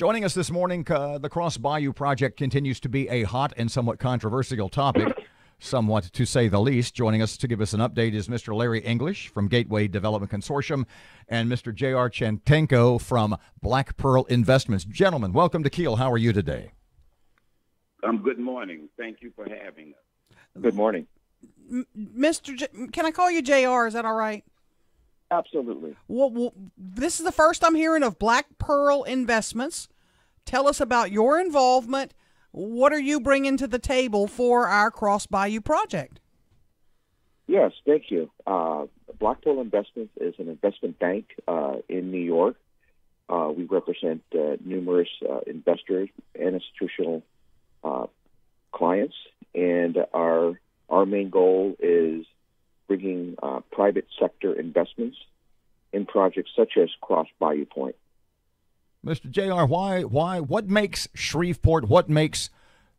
Joining us this morning, the Cross Bayou project continues to be a hot and somewhat controversial topic, somewhat to say the least. Joining us to give us an update is Mr. Larry English from Gateway Development Consortium and Mr. J.R. Chantengco from Black Pearl Investments. Gentlemen, welcome to KEEL. How are you today? Good morning. Thank you for having us. Good morning. Can I call you JR? Is that all right? Absolutely. Well, this is the first I'm hearing of Black Pearl Investments. Tell us about your involvement. What are you bringing to the table for our Cross Bayou project? Yes, thank you. Black Pearl Investments is an investment bank in New York. We represent numerous investors and institutional clients, and our main goal is bringing private sector investments in projects such as Cross Bayou Pointe. Mr. JR, what makes Shreveport, what makes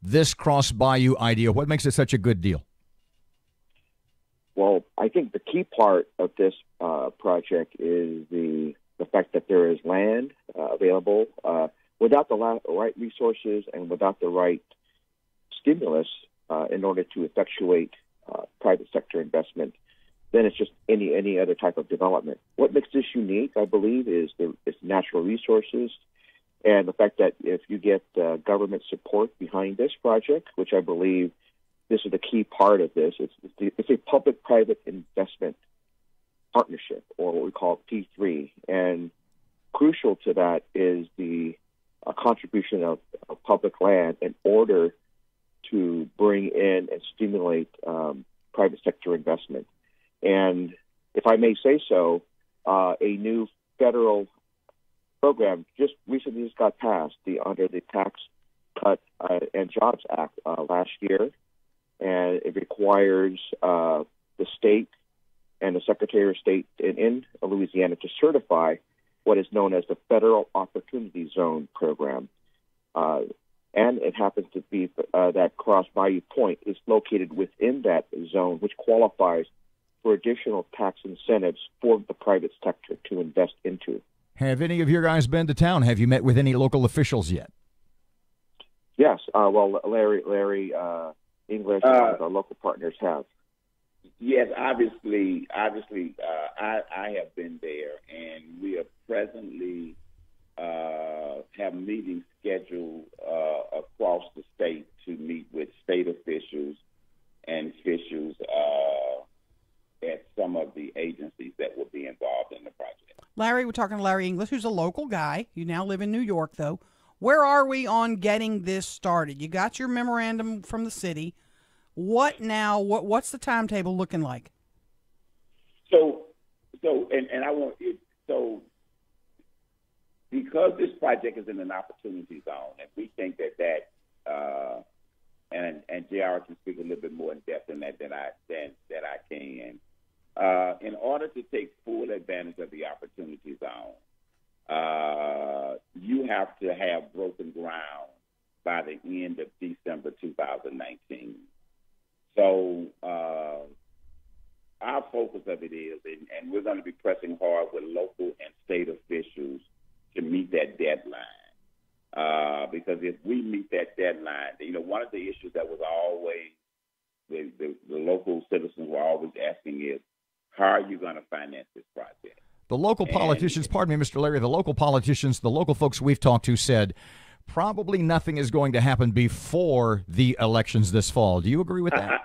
this Cross Bayou idea, what makes it such a good deal? Well, I think the key part of this project is the fact that there is land available. Without the right resources and without the right stimulus in order to effectuate private sector investment, then it's just any other type of development. What makes this unique, I believe, is its natural resources and the fact that if you get government support behind this project, which I believe this is the key part of this, it's a public-private investment partnership, or what we call P3. And crucial to that is the contribution of public land in order to bring in and stimulate private sector investment. And if I may say so, a new federal program just recently got passed under the Tax Cut and Jobs Act last year, and it requires the state and the Secretary of State in Louisiana to certify what is known as the Federal Opportunity Zone program. And it happens to be that Cross Bayou Pointe is located within that zone, which qualifies for additional tax incentives for the private sector to invest into. Have any of your guys been to town? Have you met with any local officials yet? Yes. Well, Larry English and our local partners have. Yes, obviously, I have been there, and we are presently have meetings scheduled across the state to meet with state officials and officials at some of the agencies that will be involved in the project. Larry, we're talking to Larry English, who's a local guy. You now live in New York, though. Where are we on getting this started? You got your memorandum from the city. What now? What's the timetable looking like? Because this project is in an opportunity zone, and we think that and JR can speak a little bit more in depth than that than I can. In order to take full advantage of the opportunity zone, you have to have broken ground by the end of December 2019. So our focus of it is, and we're going to be pressing hard with local and state officials to meet that deadline. Because if we meet that deadline, one of the issues that was always the local citizens were always asking is, how are you going to finance this project? The local politicians, pardon me, Mr. Larry, the local politicians, the local folks we've talked to said probably nothing is going to happen before the elections this fall. Do you agree with that?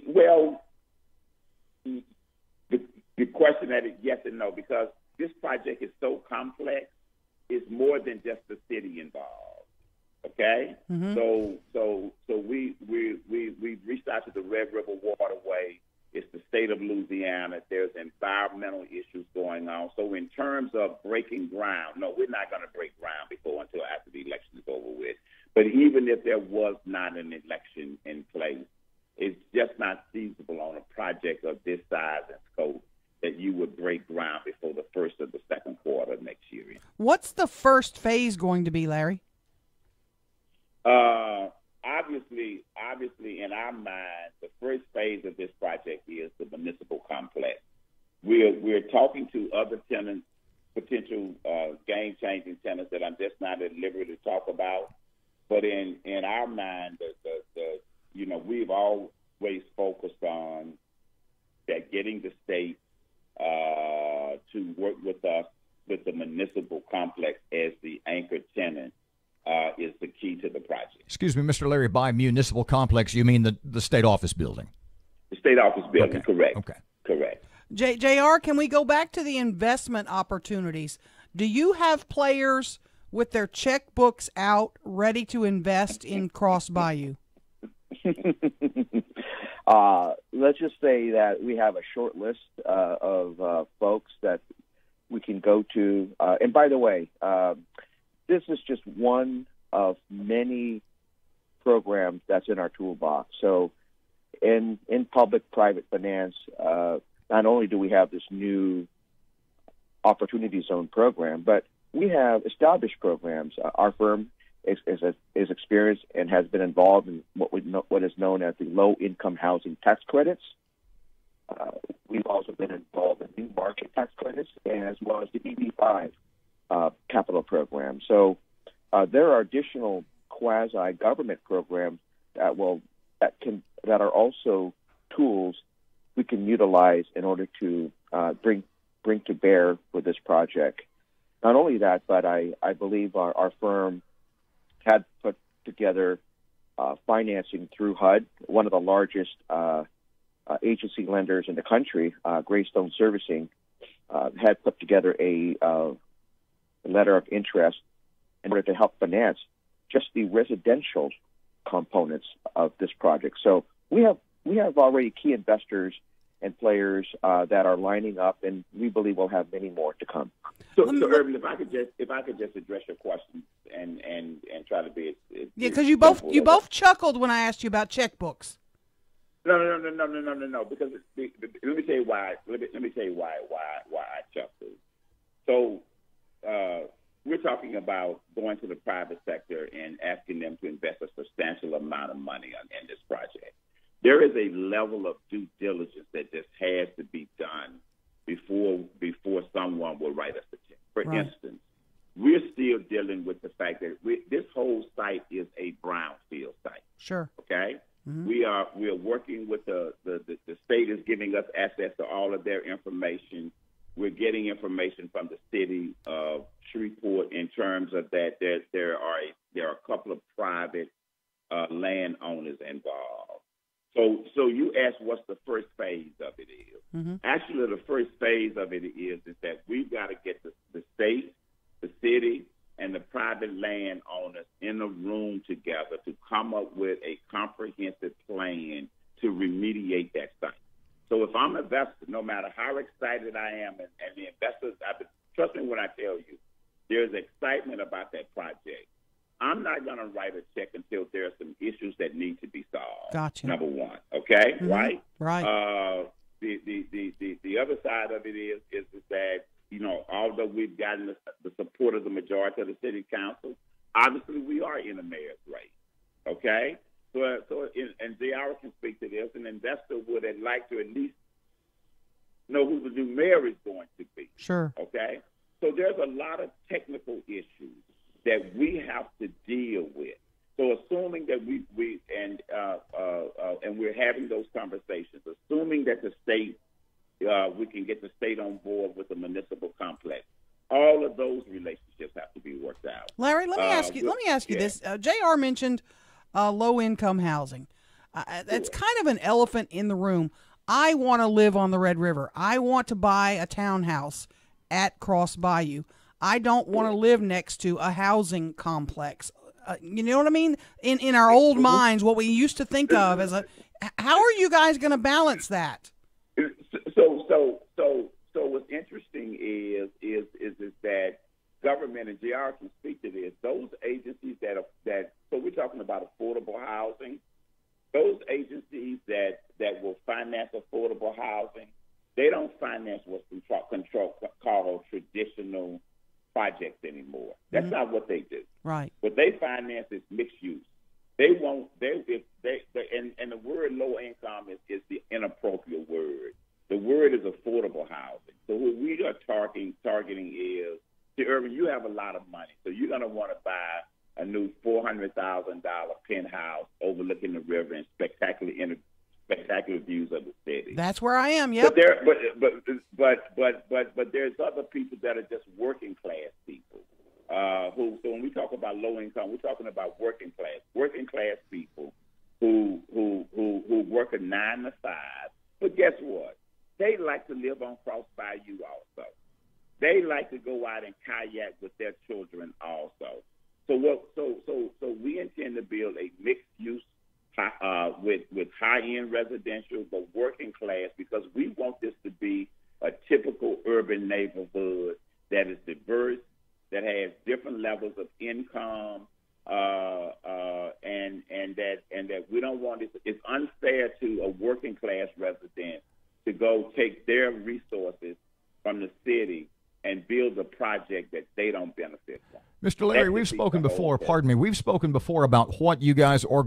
Well, the question that is yes and no, because this project is so complex, it's more than just the city involved. Okay, mm-hmm. So we've reached out to the Red River Waterway. It's the state of Louisiana. There's environmental issues going on. So in terms of breaking ground, no, we're not going to break ground until after the election is over with. But even if there was not an election in place, it's just not feasible on a project of this size and scope that you would break ground before the first or the second quarter of next year. What's the first phase going to be, Larry? Obviously, in our mind, the first phase of this project is the municipal complex. We're talking to other tenants potential game-changing tenants that I'm just not at liberty to talk about. But in our mind, we've always focused on that getting the state to work with us with the municipal complex as the anchor tenant is the key to the project. Excuse me, Mr. Larry, by municipal complex, you mean the state office building? The state office building, okay. Correct. Okay. Correct. JR, can we go back to the investment opportunities? Do you have players with their checkbooks out ready to invest in Cross Bayou? Let's just say that we have a short list of folks that we can go to. And by the way, this is just one of many programs that's in our toolbox. So in public-private finance, not only do we have this new Opportunity Zone program, but we have established programs. Our firm is experienced and has been involved in what is known as the low-income housing tax credits. We've also been involved in new market tax credits, as well as the EB5 capital program. So there are additional quasi-government programs that are also tools we can utilize in order to bring to bear for this project. Not only that, but I believe our firm had put together financing through HUD, one of the largest agency lenders in the country, Greystone Servicing, had put together a letter of interest in order to help finance just the residential components of this project. So we have already key investors and players that are lining up, and we believe we'll have many more to come. So Irvin, if I could just address your question and try to be because you both chuckled when I asked you about checkbooks. No. Because let me tell you why. Let me tell you why I chuckled. So we're talking about going to the private sector and asking them to invest a substantial amount of money in this project. There is a level of due diligence that just has to be done before someone will write us a check. For instance, we're still dealing with the fact that this whole site is a brownfield site. Sure. Okay. Mm-hmm. We are working with the state is giving us access to all of their information. We're getting information from the city of Shreveport in terms of that there are a couple of private landowners involved. So you asked what's the first phase of it is. Mm-hmm. Actually, the first phase of it is that we've got to get the state, the city, and the private landowners in a room together to come up with a comprehensive plan to remediate that site. So if I'm an investor, no matter how excited I am, and the investors, trust me when I tell you, there's excitement about that project. I'm not going to write a check until there are some issues that need to be solved. Gotcha. Number one, okay, Mm-hmm. right? Right. The other side of it is that, although we've gotten the support of the majority of the city council, obviously we are in a mayor's race, okay? And JR can speak to this, an investor would like to at least know who the new mayor is going to be. Sure. Okay? So there's a lot of technical issues that we have to deal with. So assuming that and we're having those conversations, assuming that the state, we can get the state on board with the municipal complex, all of those relationships have to be worked out. Larry, let me ask you this. JR mentioned low-income housing. It's kind of an elephant in the room. I want to live on the Red River. I want to buy a townhouse at Cross Bayou. I don't want to live next to a housing complex. You know what I mean? In our old minds, what we used to think of as how are you guys going to balance that? So what's interesting is that government, and JR can speak to this, those agencies so we're talking about affordable housing, those agencies that will finance affordable housing, they don't finance what's called traditional projects anymore. That's Mm-hmm. not what they do. Right. What they finance is mixed use. And the word low income is the inappropriate word. The word is affordable housing. So what we are targeting is, see, Irvin, you have a lot of money, so you're going to want to buy a new $400,000 penthouse overlooking the river and spectacular views of the city. That's where I am. Yep. But there's other people that are just working class people. So when we talk about low income, we're talking about working class people who work a 9 to 5. But guess what? They like to live on Cross Bayou also. They like to go out and kayak with their children also. So we intend to build a mixed use with high end residential, but working class, because we want this to be a typical urban neighborhood that is diverse, that has different levels of income, and that we don't want it. It's unfair to a working class resident to go take their resources from the city and build a project that they don't benefit from. Mr. Larry, we've spoken before. Pardon me. We've spoken before about what you guys are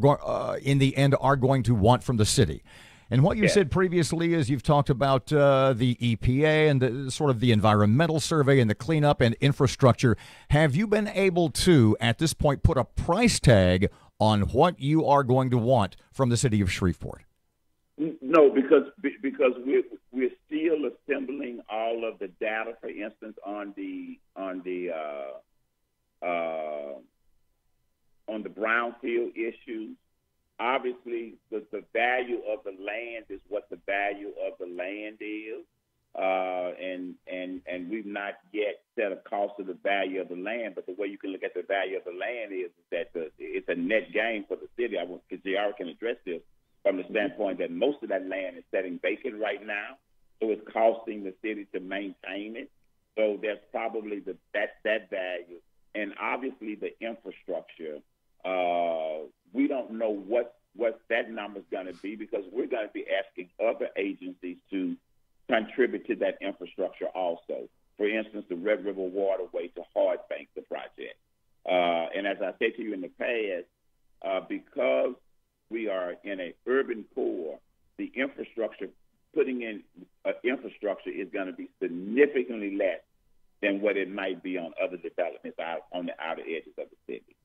in the end are going to want from the city. And what you said previously is you've talked about the EPA and the sort of the environmental survey and the cleanup and infrastructure. Have you been able to, at this point, put a price tag on what you are going to want from the city of Shreveport? No, because we're still assembling all of the data. For instance, on the brownfield issues. Obviously, the value of the land is what the value of the land is, and we've not yet set a cost of the value of the land. But the way you can look at the value of the land is that it's a net gain for the city. Because JR can address this from the standpoint that most of that land is sitting vacant right now, so it's costing the city to maintain it. So there's probably that value, and obviously the infrastructure. We don't know what that number is going to be, because we're going to be asking other agencies to contribute to that infrastructure also. For instance, the Red River Waterway to Hard Bank, the project. And as I said to you in the past, because we are in an urban core, the infrastructure, putting in infrastructure is going to be significantly less than what it might be on other developments out on the outer edges of the city.